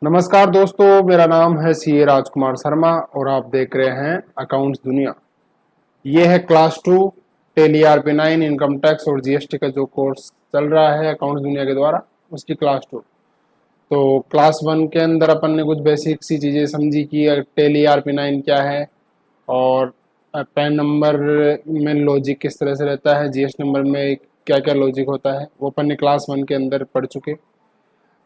नमस्कार दोस्तों, मेरा नाम है सीए राजकुमार शर्मा और आप देख रहे हैं अकाउंट्स दुनिया। ये है class 2 Tally RP9 income tax और जीएसटी का जो कोर्स चल रहा है अकाउंट्स दुनिया के द्वारा, उसकी क्लास 2। तो क्लास 1 के अंदर अपन ने कुछ बेसिक सी चीज़ें समझी कि टेली RP9 क्या है और पैन नंबर में लॉजिक किस तरह से रहता है, जीएसटी नंबर में क्या क्या लॉजिक होता है, वो अपन ने क्लास 1 के अंदर पढ़ चुके।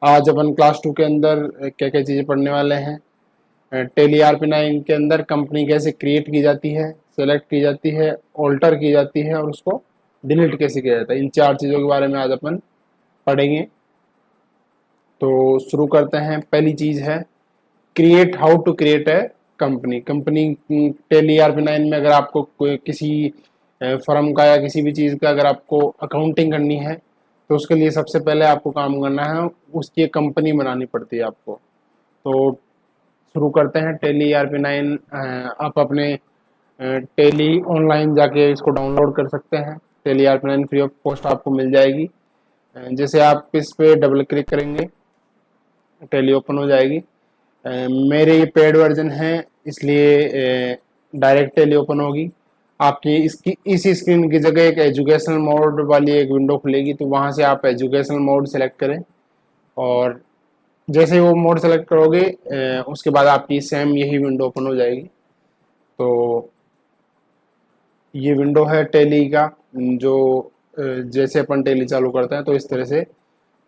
आज अपन क्लास 2 के अंदर क्या क्या चीज़ें पढ़ने वाले हैं। टेली RP9 के अंदर कंपनी कैसे क्रिएट की जाती है, सेलेक्ट की जाती है, ऑल्टर की जाती है और उसको डिलीट कैसे किया जाता है, इन 4 चीज़ों के बारे में आज अपन पढ़ेंगे। तो शुरू करते हैं। पहली चीज़ है create, how to create a company. Tally RP9 में अगर आपको कोई किसी फर्म का या किसी भी चीज़ का अगर आपको अकाउंटिंग करनी है तो उसके लिए सबसे पहले आपको काम करना है, उसकी एक कंपनी बनानी पड़ती है आपको। तो शुरू करते हैं। टेली RP9 आप अपने टेली ऑनलाइन जाके इसको डाउनलोड कर सकते हैं। Tele RP9 free of cost आपको मिल जाएगी। जैसे आप इस पे डबल क्लिक करेंगे टेली ओपन हो जाएगी। मेरे ये पेड वर्जन है इसलिए डायरेक्ट टेली ओपन होगी। आपकी इसकी इस स्क्रीन की जगह एक एजुकेशनल मोड वाली एक विंडो खुलेगी, तो वहाँ से आप एजुकेशनल मोड सेलेक्ट करें और जैसे ही वो मोड सेलेक्ट करोगे उसके बाद आपकी सेम यही विंडो ओपन हो जाएगी। तो ये विंडो है टेली का, जो जैसे अपन टेली चालू करते हैं तो इस तरह से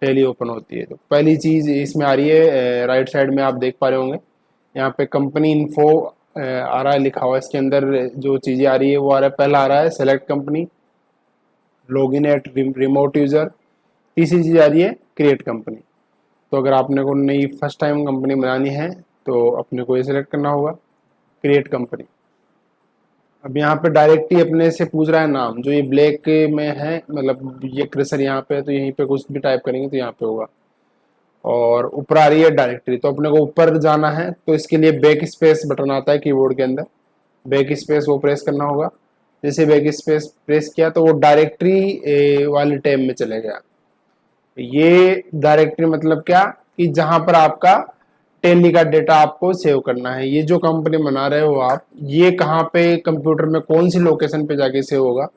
टेली ओपन होती है। तो पहली चीज़ इसमें आ रही है, राइट साइड में आप देख पा रहे होंगे यहाँ पे कंपनी इन्फो आ रहा है लिखा हुआ। इसके अंदर जो चीज़ें आ रही है वो आ रहा है, पहला आ रहा है select company, login at remote user. तीसरी चीज़ आ रही है क्रिएट कंपनी। तो अगर आपने को नई फर्स्ट टाइम कंपनी बनानी है तो अपने को ये सिलेक्ट करना होगा क्रिएट कंपनी। अब यहाँ पे डायरेक्ट ही अपने से पूछ रहा है नाम, जो ये ब्लैक में है, मतलब ये कर्सर यहाँ पे है तो यहीं पे कुछ भी टाइप करेंगे तो यहाँ पे होगा। और ऊपर आ रही है डायरेक्टरी, तो अपने को ऊपर जाना है तो इसके लिए बैक स्पेस बटन आता है कीबोर्ड के अंदर, बैक स्पेस वो प्रेस करना होगा। जैसे बैक स्पेस प्रेस किया तो वो डायरेक्टरी वाले टैब में चले गया। ये डायरेक्टरी मतलब क्या कि जहां पर आपका टेली का डेटा आपको सेव करना है। ये जो कंपनी बना रहे हो आप, ये कहाँ पे कंप्यूटर में कौन सी लोकेशन पे जाके सेव होगा,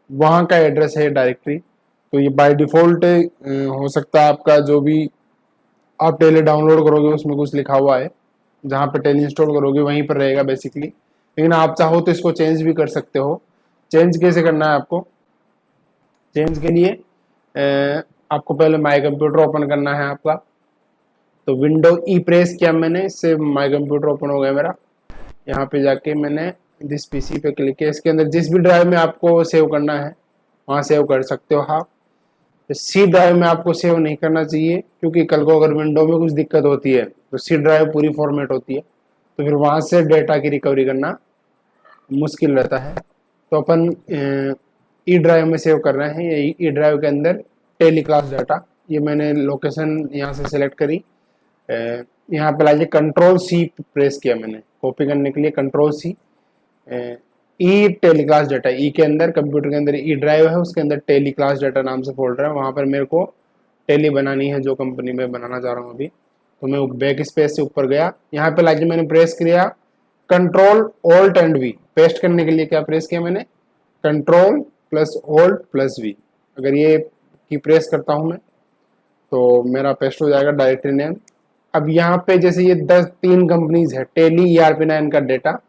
वहां का एड्रेस है डायरेक्टरी। तो ये बाय डिफॉल्ट हो सकता है आपका जो भी आप टेली डाउनलोड करोगे उसमें कुछ लिखा हुआ है, जहाँ पे टेली इंस्टॉल करोगे वहीं पर रहेगा बेसिकली। लेकिन आप चाहो तो इसको चेंज भी कर सकते हो। चेंज कैसे करना है आपको? चेंज के लिए आपको पहले माई कंप्यूटर ओपन करना है आपका। तो विंडो ई प्रेस किया मैंने, इससे माई कंप्यूटर ओपन हो गया मेरा। यहाँ पे जाके मैंने दिस पीसी पे क्लिक किया। इसके अंदर जिस भी ड्राइव में आपको सेव करना है वहाँ सेव कर सकते हो आप। तो सी ड्राइव में आपको सेव नहीं करना चाहिए, क्योंकि कल को अगर विंडो में कुछ दिक्कत होती है तो सी ड्राइव पूरी फॉर्मेट होती है, तो फिर वहाँ से डेटा की रिकवरी करना मुश्किल रहता है। तो अपन ई ड्राइव में सेव कर रहे हैं। ये ई ड्राइव के अंदर टेली क्लास डाटा, ये मैंने लोकेशन यहाँ से सिलेक्ट करी। यहाँ पे लाइए कंट्रोल सी प्रेस किया मैंने कॉपी करने के लिए, कंट्रोल सी। ई टेली क्लास डाटा, ई के अंदर कंप्यूटर के अंदर ई ड्राइव है, उसके अंदर टेली क्लास डाटा नाम से फोल्डर है, वहाँ पर मेरे को टेली बनानी है जो कंपनी में बनाना चाह रहा हूँ अभी। तो मैं बैक स्पेस से ऊपर गया, यहाँ पे लाइए मैंने प्रेस किया control alt and V. Paste करने के लिए क्या प्रेस किया मैंने? Control plus alt plus V. अगर ये की प्रेस करता हूँ मैं तो मेरा पेस्ट हो जाएगा डायरेक्टरी नेम। अब यहाँ पे जैसे ये 3 कंपनीज है, टेली RP9 का डेटा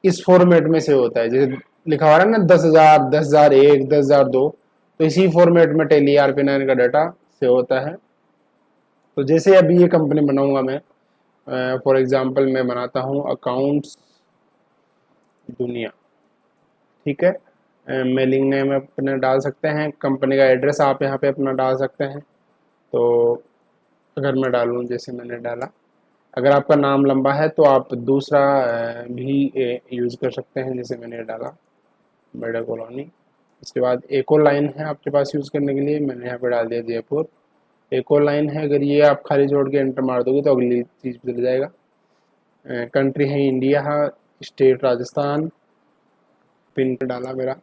इस फॉर्मेट में से होता है, जैसे लिखा हुआ है ना 10,000, 10,001, 10,002, तो इसी फॉर्मेट में टेली RP9 का डाटा से होता है। तो जैसे अभी ये कंपनी बनाऊंगा मैं, फॉर एग्जांपल मैं बनाता हूँ अकाउंट्स दुनिया, ठीक है। मेलिंग नेम अपने डाल सकते हैं, कंपनी का एड्रेस आप यहाँ पे अपना डाल सकते हैं। तो अगर मैं डालूँ, जैसे मैंने डाला, अगर आपका नाम लंबा है तो आप दूसरा भी यूज़ कर सकते हैं, जैसे मैंने डाला मेडा कॉलोनी। इसके बाद एक और लाइन है आपके पास यूज़ करने के लिए, मैंने यहाँ पे डाल दिया जयपुर। एक और लाइन है, अगर ये आप खाली छोड़ के एंटर मार दोगे तो अगली चीज़ चल जाएगा। कंट्री है इंडिया, स्टेट राजस्थान, पिन डाला मेरा।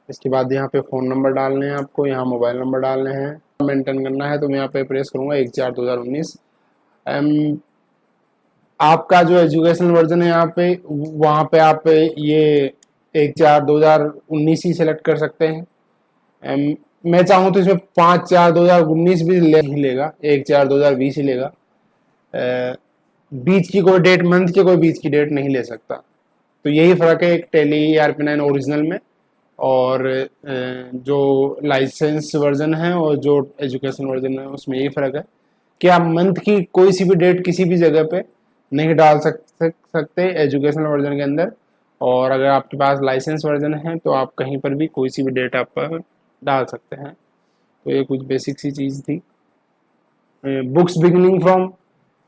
इसके बाद यहाँ पे फ़ोन नंबर डालने हैं आपको, यहाँ मोबाइल नंबर डालने हैं, मेंटेन करना है। तो मैं यहाँ पे प्रेस करूँगा 1/4/2019। अम, आपका जो एजुकेशनल वर्जन है यहाँ पे, वहाँ पे आप ये 1/4/2019 ही सेलेक्ट कर सकते हैं। मैं चाहूँ तो इसमें 5/4/2019 भी ही लेगा, 1/4/2020 ही लेगा। बीच की कोई डेट, मंथ की कोई बीच की डेट नहीं ले सकता। तो यही फर्क है एक टेली ERP9 ओरिजिनल में और जो लाइसेंस वर्जन है और जो एजुकेशन वर्जन है उसमें यही फर्क है कि आप मंथ की कोई सी भी डेट किसी भी जगह पे नहीं डाल सकते एजुकेशनल वर्जन के अंदर। और अगर आपके पास लाइसेंस वर्जन है तो आप कहीं पर भी कोई सी भी डेट आप डाल सकते हैं। तो ये कुछ बेसिक सी चीज़ थी। Books beginning from,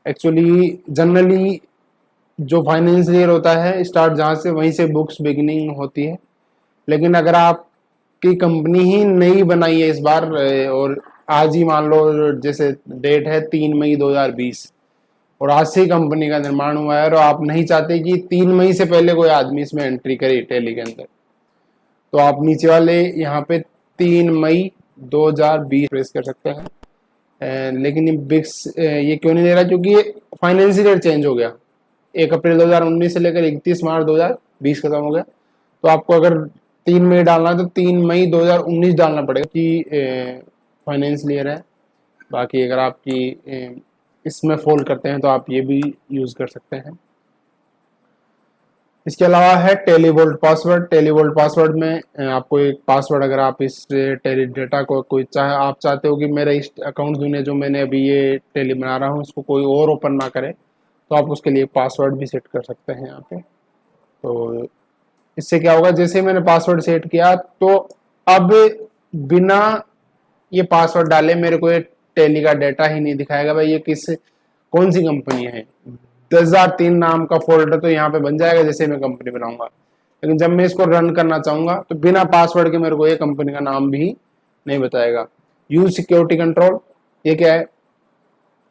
actually generally जो फाइनेंस ईयर होता है स्टार्ट जहाँ से, वहीं से बुक्स बिगिनिंग होती है। लेकिन अगर आपकी कंपनी ही नई बनाई है इस बार और आज ही मान लो जैसे डेट है 3 मई 2020 और आज से ही कंपनी का निर्माण हुआ है और आप नहीं चाहते कि 3 मई से पहले कोई आदमी इसमें एंट्री करे टैली के अंदर, तो आप नीचे वाले यहाँ पे 3 मई 2020 प्रेस कर सकते हैं। लेकिन ये बिक्स ये क्यों नहीं ले रहा, क्योंकि ये फाइनेंशियल ईयर चेंज हो गया। 1 अप्रैल 2019 से लेकर 31 मार्च 2020 खत्म हो गया। तो आपको अगर 3 मई डालना है तो 3 मई 2019 डालना पड़ेगा कि फाइनेंशियल ईयर है। बाकी अगर आपकी इसमें फॉल करते हैं तो आप ये भी यूज़ कर सकते हैं। इसके अलावा है टेलीवोल्ट पासवर्ड। टेलीवोल्ट पासवर्ड में आपको एक पासवर्ड, अगर आप इस टेली डेटा को कोई आप चाहते हो कि मेरा इस अकाउंट दुनिया जो मैंने अभी ये टेली बना रहा हूँ इसको कोई और ओपन ना करे, तो आप उसके लिए पासवर्ड भी सेट कर सकते हैं यहाँ पे। तो इससे क्या होगा, जैसे मैंने पासवर्ड सेट किया तो अब बिना ये पासवर्ड डाले मेरे को ये टेली का डाटा ही नहीं दिखाएगा भाई ये कौन सी कंपनी है। 10,003 नाम का फोल्डर तो यहाँ पे बन जाएगा जैसे मैं कंपनी बनाऊंगा, लेकिन जब मैं इसको रन करना चाहूंगा तो बिना पासवर्ड के मेरे को ये कंपनी का नाम भी नहीं बताएगा। यूज सिक्योरिटी कंट्रोल, ये क्या है,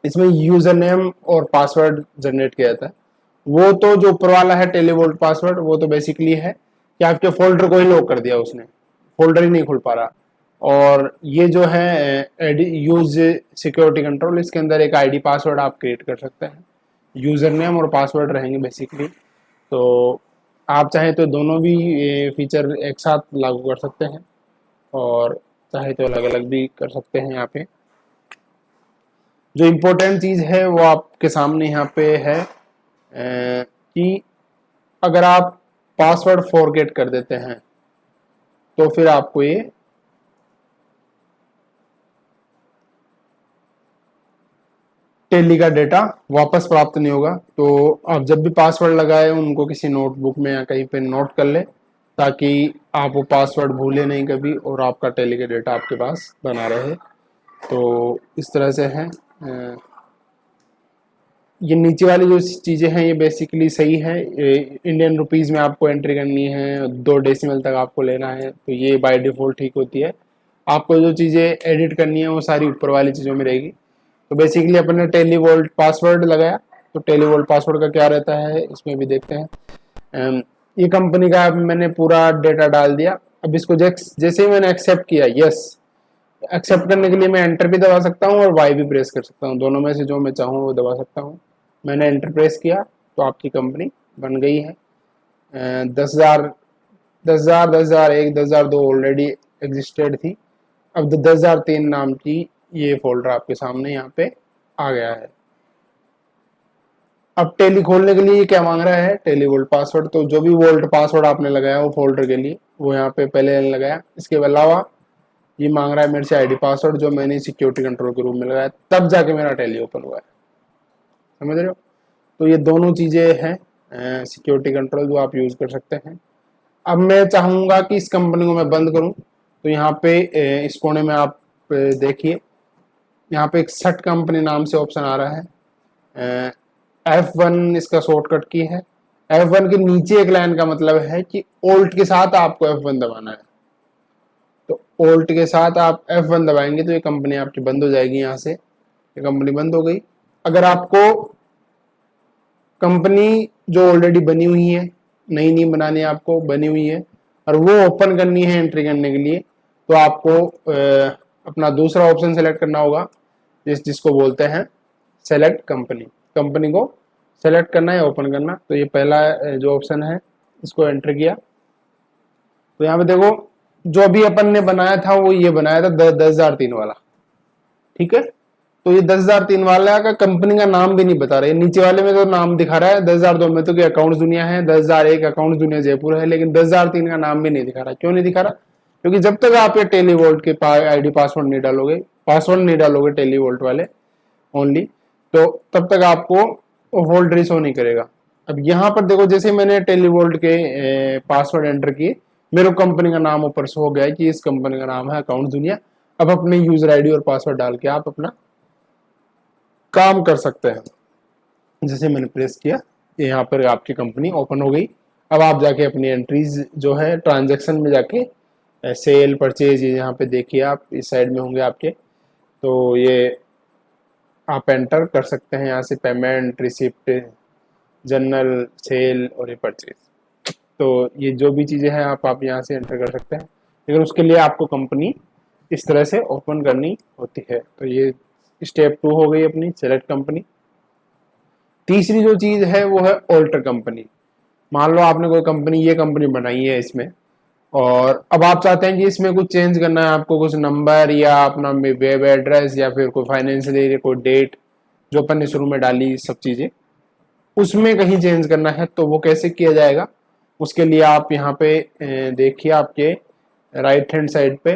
इसमें यूजर नेम और पासवर्ड जनरेट किया जाता है। वो तो जो ऊपर वाला है टेलीवोल्ट पासवर्ड, वो तो बेसिकली है कि आपके फोल्डर को ही लॉक कर दिया उसने, फोल्डर ही नहीं खुल पा रहा। और ये जो है यूज सिक्योरिटी कंट्रोल, इसके अंदर एक आईडी पासवर्ड आप क्रिएट कर सकते हैं, यूजर नेम और पासवर्ड रहेंगे बेसिकली। तो आप चाहे तो दोनों भी फीचर एक साथ लागू कर सकते हैं और चाहे तो अलग अलग भी कर सकते हैं। यहाँ पे जो इम्पोर्टेंट चीज़ है वो आपके सामने यहाँ पे है कि अगर आप पासवर्ड फॉरगेट कर देते हैं तो फिर आपको ये टेली का डेटा वापस प्राप्त नहीं होगा। तो आप जब भी पासवर्ड लगाए उनको किसी नोटबुक में या कहीं पे नोट कर ले, ताकि आप वो पासवर्ड भूले नहीं कभी और आपका टेली का डेटा आपके पास बना रहे। तो इस तरह से है। ये नीचे वाली जो चीज़ें हैं ये बेसिकली सही है। इंडियन रुपीज़ में आपको एंट्री करनी है, 2 डेसिमल तक आपको लेना है, तो ये बाय डिफ़ॉल्ट ठीक होती है। आपको जो चीज़ें एडिट करनी है वो सारी ऊपर वाली चीज़ों में रहेगी। तो बेसिकली अपने टेलीवोल्ट पासवर्ड लगाया, तो टेलीवोल्ट पासवर्ड का क्या रहता है इसमें भी देखते हैं। ये कंपनी का मैंने पूरा डेटा डाल दिया। अब इसको जैसे ही मैंने एक्सेप्ट किया, यस, एक्सेप्ट करने के लिए मैं एंटर भी दबा सकता हूँ और वाई भी प्रेस कर सकता हूँ, दोनों में से जो मैं चाहूँ वो दबा सकता हूँ। मैंने एंटर प्रेस किया तो आपकी कंपनी बन गई है। 10,000, 10,000, 10,001, 10,002 ऑलरेडी एग्जिस्टेड थी। अब 10,003 नाम की ये फोल्डर आपके सामने यहाँ पे आ गया है। अब टेली खोलने के लिए क्या मांग रहा है, टेली वोल्ट पासवर्ड। तो जो भी वोल्ट पासवर्ड आपने लगाया वो फोल्डर के लिए वो यहाँ पे पहले लगाया। इसके अलावा ये मांग रहा है मेरे से आईडी पासवर्ड जो मैंने सिक्योरिटी कंट्रोल के रूम में लगाया, तब जाके मेरा टेली ओपन हुआ है। समझ रहे हो? तो ये दोनों चीज़ें हैं सिक्योरिटी कंट्रोल जो आप यूज़ कर सकते हैं। अब मैं चाहूँगा कि इस कंपनी को मैं बंद करूँ, तो यहाँ पे इस कोने में आप देखिए, यहाँ पे एक सट कंपनी नाम से ऑप्शन आ रहा है। F1 इसका शॉर्टकट की है। F1 के नीचे एक लाइन का मतलब है कि ओल्ट के साथ आपको F1 दबाना है। तो ओल्ट के साथ आप F1 दबाएंगे तो ये कंपनी आपकी बंद हो जाएगी। यहाँ से ये कंपनी बंद हो गई। अगर आपको कंपनी जो ऑलरेडी बनी हुई है, नई नहीं बनानी है, आपको बनी हुई है और वो ओपन करनी है एंट्री करने के लिए, तो आपको अपना दूसरा ऑप्शन सेलेक्ट करना होगा जिसको बोलते हैं सेलेक्ट कंपनी, कंपनी को सेलेक्ट करना है, ओपन करना। तो ये पहला जो ऑप्शन है इसको एंटर किया। तो यहाँ पे देखो जो अभी अपन ने बनाया था वो ये बनाया था 10,003 वाला, ठीक है। तो ये 10,003 वाला का कंपनी का नाम भी नहीं बता रहा है। नीचे वाले में तो नाम दिखा रहा है 10,002 में तो कि अकाउंट्स दुनिया है, 10,001 अकाउंट्स दुनिया जयपुर है, लेकिन 10,003 का नाम भी नहीं दिखा रहा। क्यों नहीं दिखा रहा? क्योंकि जब तक आप ये टेलीवोल्ट के आईडी पासवर्ड नहीं डालोगे, पासवर्ड नहीं डालोगे टेलीवोल्ट वाले ओनली, तो तब तक आपको होल्ड शो नहीं करेगा। अब यहाँ पर देखो जैसे मैंने टेलीवोल्ट के पासवर्ड एंटर किए, मेरे कंपनी का नाम ऊपर से हो गया है कि इस कंपनी का नाम है अकाउंट दुनिया। अब अपने यूजर आईडी और पासवर्ड डाल के आप अपना काम कर सकते हैं। जैसे मैंने प्रेस किया, यहाँ पर आपकी कंपनी ओपन हो गई। अब आप जाके अपनी एंट्रीज जो है ट्रांजैक्शन में जाके सेल परचेज यहाँ पे देखिए, आप इस साइड में होंगे आपके, तो ये आप एंटर कर सकते हैं यहाँ से पेमेंट, रिसिप्ट, जनरल, सेल और ये परचेज। तो ये जो भी चीज़ें हैं आप यहाँ से एंटर कर सकते हैं, लेकिन उसके लिए आपको कंपनी इस तरह से ओपन करनी होती है। तो ये स्टेप 2 हो गई अपनी सेलेक्ट कंपनी। तीसरी जो चीज़ है वो है ऑल्टर कंपनी। मान लो आपने कोई कंपनी, ये कंपनी बनाई है इसमें, और अब आप चाहते हैं कि इसमें कुछ चेंज करना है, आपको कुछ नंबर या अपना वेब एड्रेस या फिर कोई फाइनेंशियल ईयर, कोई डेट जो अपन ने शुरू में डाली, सब चीज़ें उसमें कहीं चेंज करना है, तो वो कैसे किया जाएगा? उसके लिए आप यहाँ पे देखिए, आपके राइट हैंड साइड पे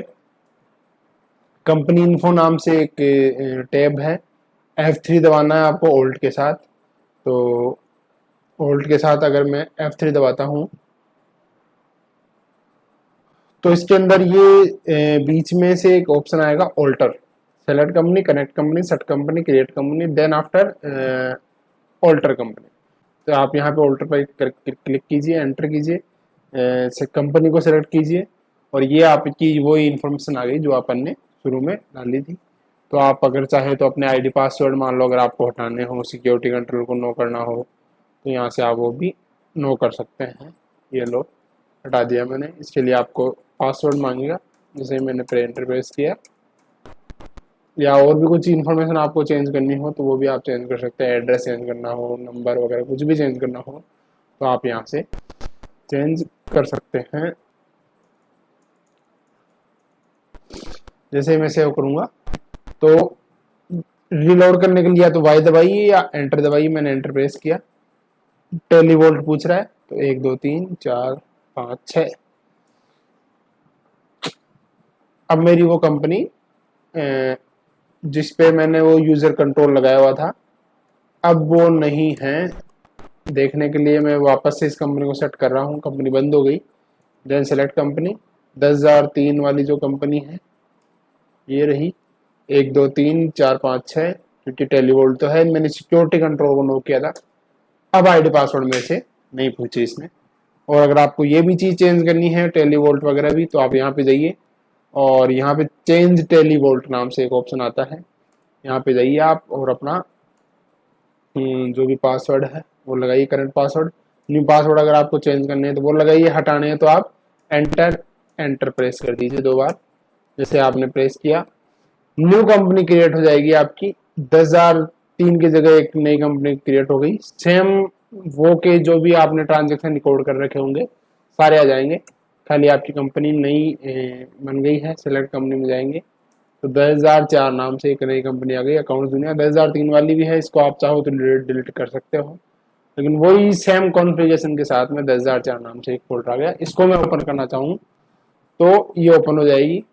कंपनी इन्फो नाम से एक टैब है, F3 दबाना है आपको ओल्ट के साथ। तो ओल्ट के साथ अगर मैं F3 दबाता हूँ तो इसके अंदर ये बीच में से एक ऑप्शन आएगा alter, select company, connect company, set company, create company, then after alter company. तो आप यहाँ पे ऑल्टर पर क्लिक कीजिए, एंटर कीजिए, कंपनी को सेलेक्ट कीजिए, और ये आपकी वो इन्फॉर्मेशन आ गई जो अपन ने शुरू में डाली थी। तो आप अगर चाहे तो अपने आईडी पासवर्ड, मान लो अगर आपको हटाने हो, सिक्योरिटी कंट्रोल को नो करना हो, तो यहाँ से आप वो भी नो कर सकते हैं। ये लो हटा दिया मैंने। इसके लिए आपको पासवर्ड मांगेगा, जैसे मैंने एंटर प्रेस किया, या और भी कुछ इन्फॉर्मेशन आपको चेंज करनी हो तो वो भी आप चेंज कर सकते हैं। एड्रेस चेंज करना हो, नंबर वगैरह कुछ भी चेंज करना हो तो आप यहाँ से चेंज कर सकते हैं। जैसे मैं सेव करूँगा तो रिलोड करने के लिए या तो वाई दबाइए या एंटर दबाइए। मैंने एंटर प्रेस किया, टेलीवोल्ट पूछ रहा है, तो 1 2 3 4 5 6। अब मेरी वो कंपनी जिस पे मैंने वो यूजर कंट्रोल लगाया हुआ था, अब वो नहीं है। देखने के लिए मैं वापस से इस कंपनी को सेट कर रहा हूँ, कंपनी बंद हो गई। देन सेलेक्ट कंपनी, 10,003 वाली जो कंपनी है ये रही, 1 2 3 4 5 6, क्योंकि टेलीवोल्ट तो है, मैंने सिक्योरिटी कंट्रोल को नो किया था। अब आईडी पासवर्ड में से नहीं पूछे इसने। और अगर आपको ये भी चीज़ चेंज करनी है टेलीवोल्ट वगैरह भी, तो आप यहाँ पे जाइए और यहाँ पे चेंज टेलीवोल्ट नाम से एक ऑप्शन आता है, यहाँ पे जाइए आप और अपना जो भी पासवर्ड है वो लगाइए, करंट पासवर्ड। न्यू पासवर्ड अगर आपको चेंज करने हैं तो वो लगाइए, हटाने हैं तो आप एंटर प्रेस कर दीजिए 2 बार। जैसे आपने प्रेस किया, न्यू कंपनी क्रिएट हो जाएगी आपकी। 10,003 की जगह एक नई कंपनी क्रिएट हो गई। सेम वो के जो भी आपने ट्रांजेक्शन रिकॉर्ड कर रखे होंगे सारे आ जाएंगे, खाली आपकी कंपनी नई बन गई है। सेलेक्ट कंपनी में जाएंगे तो 10,004 नाम से एक नई कंपनी आ गई, अकाउंट्स दुनिया। 10,003 वाली भी है, इसको आप चाहो तो डिलीट कर सकते हो, लेकिन वही सेम कॉन्फ़िगरेशन के साथ में 10,004 नाम से एक फोल्डर आ गया। इसको मैं ओपन करना चाहूँ तो ये ओपन हो जाएगी।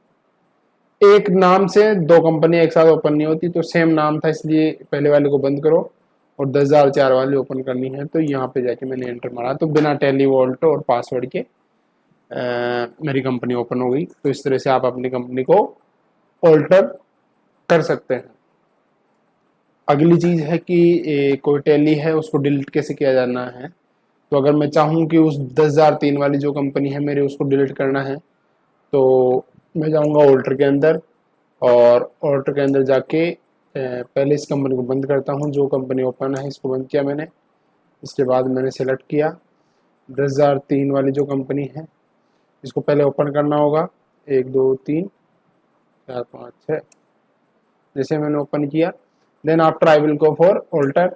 एक नाम से 2 कंपनियां एक साथ ओपन नहीं होती, तो सेम नाम था इसलिए पहले वाले को बंद करो और 10,004 वाली ओपन करनी है। तो यहाँ पे जाके मैंने एंटर मारा तो बिना टेलीवोल्ट और पासवर्ड के मेरी कंपनी ओपन हो गई। तो इस तरह से आप अपनी कंपनी को ऑल्टर कर सकते हैं। अगली चीज़ है कि कोई टैली है उसको डिलीट कैसे किया जाना है। तो अगर मैं चाहूँ कि उस 10,003 वाली जो कंपनी है मेरी उसको डिलीट करना है, तो मैं जाऊँगा ऑल्टर के अंदर, और ऑल्टर के अंदर जाके पहले इस कंपनी को बंद करता हूँ। जो कंपनी ओपन है इसको बंद किया मैंने। इसके बाद मैंने सेलेक्ट किया 10,003 वाली जो कंपनी है, इसको पहले ओपन करना होगा। 1 2 3 4 5 6, जैसे मैंने ओपन किया then after I will go for alter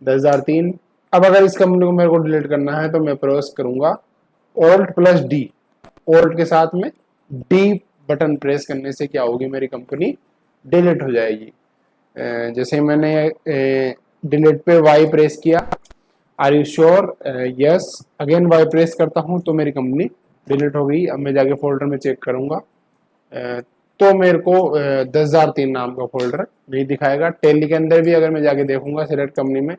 10,003। अब अगर इस कंपनी को मेरे को डिलीट करना है तो मैं प्रेस करूंगा ऑल्ट प्लस डी। ऑल्ट के साथ में डी बटन प्रेस करने से क्या होगी, मेरी कंपनी डिलीट हो जाएगी। जैसे मैंने डिलीट पे वाई प्रेस किया, are you sure, yes, again Y press करता हूं तो मेरी कंपनी डिलीट हो गई। अब मैं जाके फोल्डर में चेक करूंगा तो मेरे को 10,003 नाम का फोल्डर नहीं दिखाएगा। टेली के अंदर भी अगर मैं जाके देखूंगा सिलेक्ट कंपनी में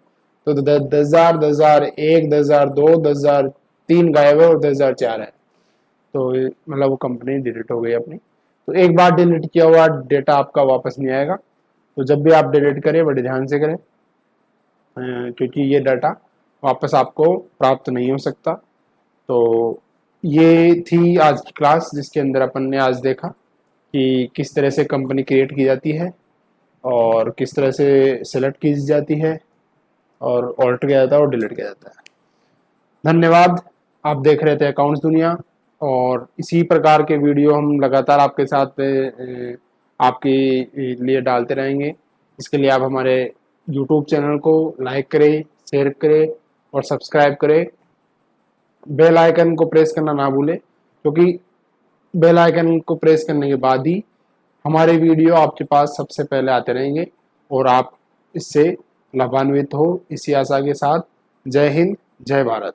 तो 10,000, 10,001, 10,002, 10,003 गायब है और 10,004 है। तो मतलब वो कंपनी डिलीट हो गई अपनी। तो एक बार डिलीट किया हुआ डेटा आपका वापस नहीं आएगा। तो जब भी आप डिलीट करें बड़े ध्यान से करें, क्योंकि ये डाटा वापस आपको प्राप्त नहीं हो सकता। तो ये थी आज की क्लास जिसके अंदर अपन ने आज देखा कि किस तरह से कंपनी क्रिएट की जाती है और किस तरह से सेलेक्ट की जाती है और ऑल्टर किया जाता है और डिलीट किया जाता है। धन्यवाद। आप देख रहे थे अकाउंट्स दुनिया और इसी प्रकार के वीडियो हम लगातार आपके साथ आपके लिए डालते रहेंगे। इसके लिए आप हमारे YouTube चैनल को लाइक करें, शेयर करें और सब्सक्राइब करें। बेल आइकन को प्रेस करना ना भूलें, क्योंकि बेल आइकन को प्रेस करने के बाद ही हमारे वीडियो आपके पास सबसे पहले आते रहेंगे और आप इससे लाभान्वित हो, इसी आशा के साथ। जय हिंद, जय भारत।